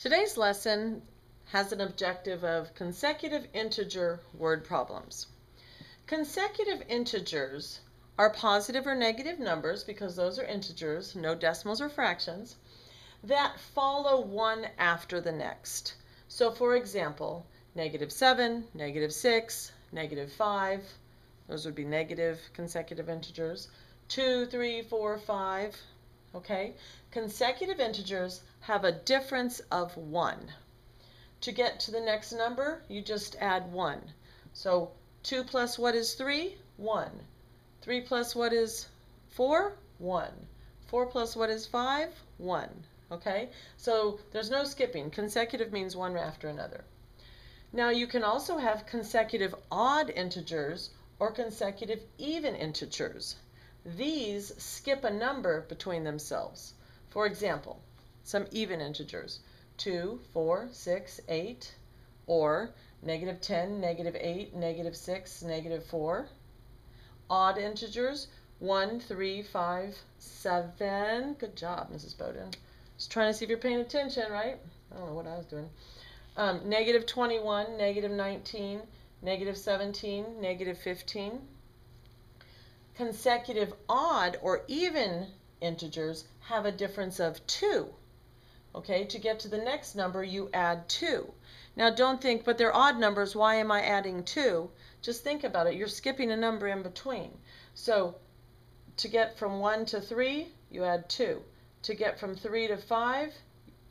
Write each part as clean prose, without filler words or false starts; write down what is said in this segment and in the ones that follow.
Today's lesson has an objective of consecutive integer word problems. Consecutive integers are positive or negative numbers, because those are integers, no decimals or fractions, that follow one after the next. So for example, -7, -6, -5, those would be negative consecutive integers. 2, 3, 4, 5, okay? Consecutive integers have a difference of 1. To get to the next number, you just add 1. So 2 plus what is 3? 1. 3 plus what is 4? 1. 4 plus what is 5? 1. Okay? So there's no skipping. Consecutive means one after another. Now you can also have consecutive odd integers or consecutive even integers. These skip a number between themselves. For example, some even integers: 2, 4, 6, 8, or -10, -8, -6, -4. Odd integers: 1, 3, 5, 7. Good job, Mrs. Bowden. Just trying to see if you're paying attention, right? I don't know what I was doing. -21, -19, -17, -15. Consecutive odd or even integers have a difference of 2. Okay, to get to the next number, you add 2. Now don't think, but they're odd numbers, why am I adding 2? Just think about it. You're skipping a number in between. So to get from 1 to 3, you add 2. To get from 3 to 5,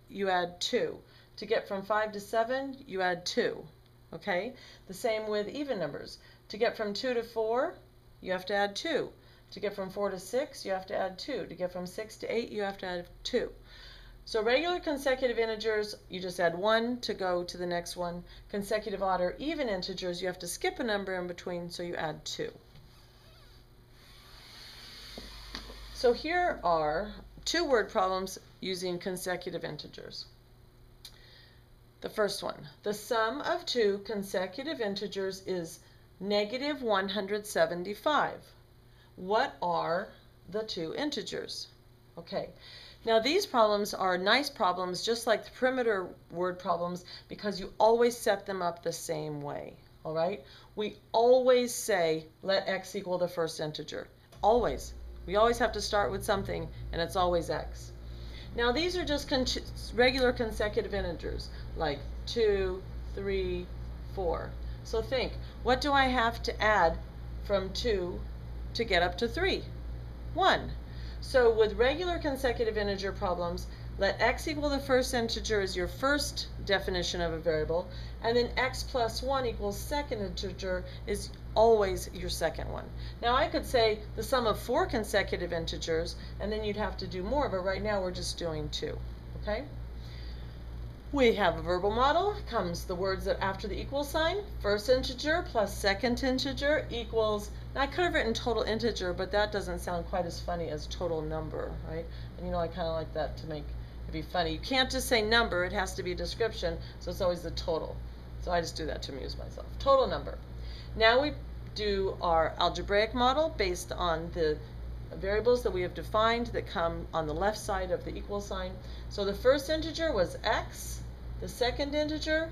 you add 2. To get from 5 to 7, you add 2. Okay? The same with even numbers. To get from 2 to 4, you have to add 2. To get from 4 to 6, you have to add 2. To get from 6 to 8, you have to add 2. So regular consecutive integers, you just add 1 to go to the next one. Consecutive odd or even integers, you have to skip a number in between, so you add 2. So here are two word problems using consecutive integers. The first one: the sum of two consecutive integers is -175. What are the two integers? Okay, now these problems are nice problems, just like the perimeter word problems, because you always set them up the same way. All right, we always say let x equal the first integer. Always. We always have to start with something, and it's always x. Now these are just regular consecutive integers, like 2, 3, 4. So think, what do I have to add from 2 to get up to 3? 1. So with regular consecutive integer problems, let x equal the first integer is your first definition of a variable, and then x plus 1 equals second integer is always your second one. Now I could say the sum of 4 consecutive integers, and then you'd have to do more, but right now we're just doing 2. Okay? We have a verbal model. Comes the words that after the equal sign. First integer plus second integer equals, now I could have written total integer, but that doesn't sound quite as funny as total number, right? And you know, I kind of like that to make it be funny. You can't just say number, it has to be a description, so it's always the total. So I just do that to amuse myself. Total number. Now we do our algebraic model based on the variables that we have defined that come on the left side of the equal sign. So the first integer was x. The second integer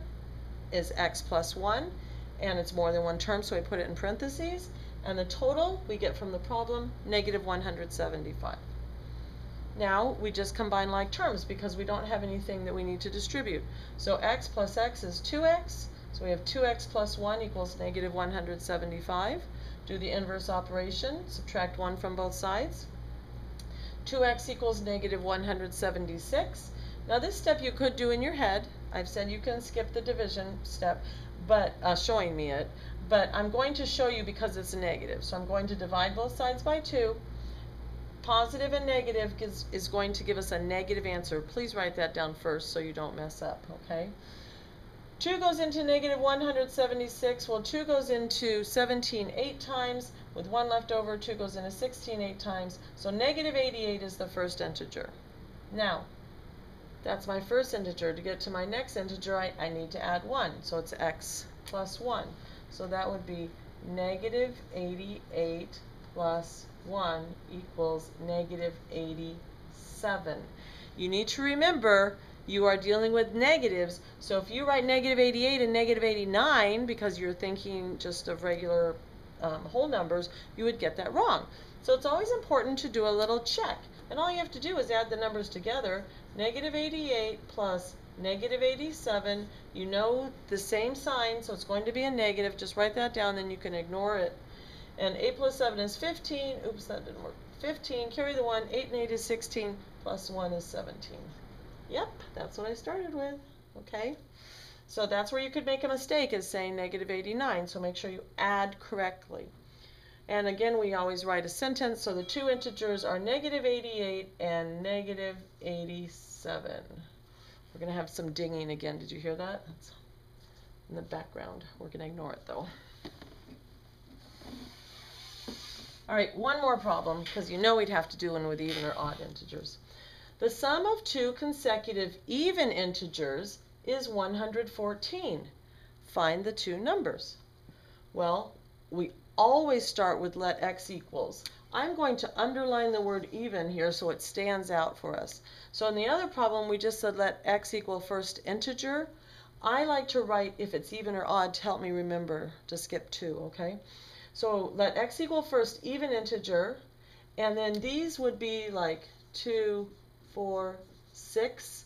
is x plus 1, and it's more than one term, so I put it in parentheses. And the total we get from the problem, -175. Now we just combine like terms because we don't have anything that we need to distribute. So x plus x is 2x, so we have 2x plus 1 equals -175. Do the inverse operation, subtract 1 from both sides. 2x equals -176. Now this step you could do in your head. I've said you can skip the division step, but showing me it. But I'm going to show you because it's a negative. So I'm going to divide both sides by 2. Positive and negative is going to give us a negative answer. Please write that down first so you don't mess up, okay? 2 goes into -176. Well, 2 goes into 17 8 times. With 1 left over, 2 goes into 16 8 times. So -88 is the first integer. Now, that's my first integer. To get to my next integer, I need to add 1. So it's x plus 1. So that would be -88 plus 1 equals -87. You need to remember you are dealing with negatives. So if you write negative 88 and negative 89 because you're thinking just of regular whole numbers, you would get that wrong. So it's always important to do a little check. And all you have to do is add the numbers together. Negative 88 plus negative 87. You know the same sign, so it's going to be a negative. Just write that down, then you can ignore it. And 8 plus 7 is 15. Oops, that didn't work. 15, carry the 1. 8 and 8 is 16, plus 1 is 17. Yep, that's what I started with. Okay? So that's where you could make a mistake, is saying negative 89. So make sure you add correctly. And again, we always write a sentence. So the two integers are negative 88 and negative 87. We're going to have some dinging again. Did you hear that? That's in the background. We're going to ignore it, though. All right, one more problem, because you know we'd have to do one with even or odd integers. The sum of two consecutive even integers is 114. Find the two numbers. Well, we always start with let x equals. I'm going to underline the word even here so it stands out for us. So in the other problem, we just said let x equal first integer. I like to write if it's even or odd to help me remember to skip 2, okay? So let x equal first even integer, and then these would be like 2, 4, 6.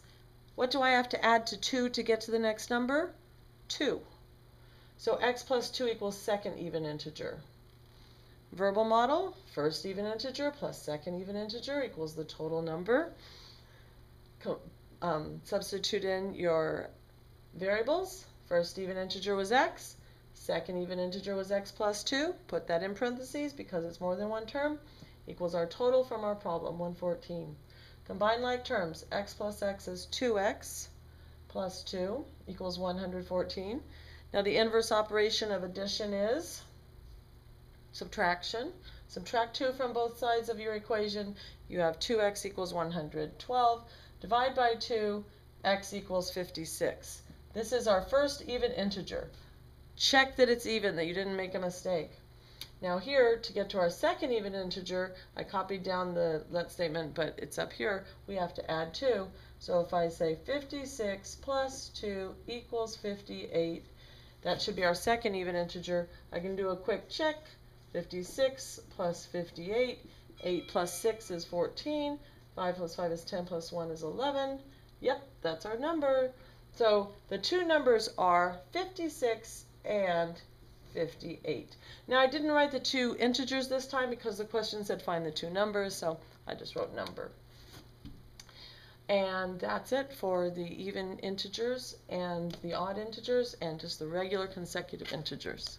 What do I have to add to 2 to get to the next number? 2. So x plus 2 equals second even integer. Verbal model, first even integer plus second even integer equals the total number. Substitute in your variables. First even integer was x. Second even integer was x plus 2. Put that in parentheses because it's more than one term. Equals our total from our problem, 114. Combine like terms. X plus x is 2x plus 2 equals 114. Now the inverse operation of addition is subtraction. Subtract 2 from both sides of your equation. You have 2x equals 112. Divide by 2, x equals 56. This is our first even integer. Check that it's even, that you didn't make a mistake. Now here, to get to our second even integer, I copied down the let statement, but it's up here. We have to add 2. So if I say 56 plus 2 equals 58, that should be our second even integer. I can do a quick check. 56 plus 58, 8 plus 6 is 14, 5 plus 5 is 10 plus 1 is 11. Yep, that's our number. So the two numbers are 56 and 58. Now I didn't write the two integers this time because the question said find the two numbers, so I just wrote number. And that's it for the even integers and the odd integers and just the regular consecutive integers.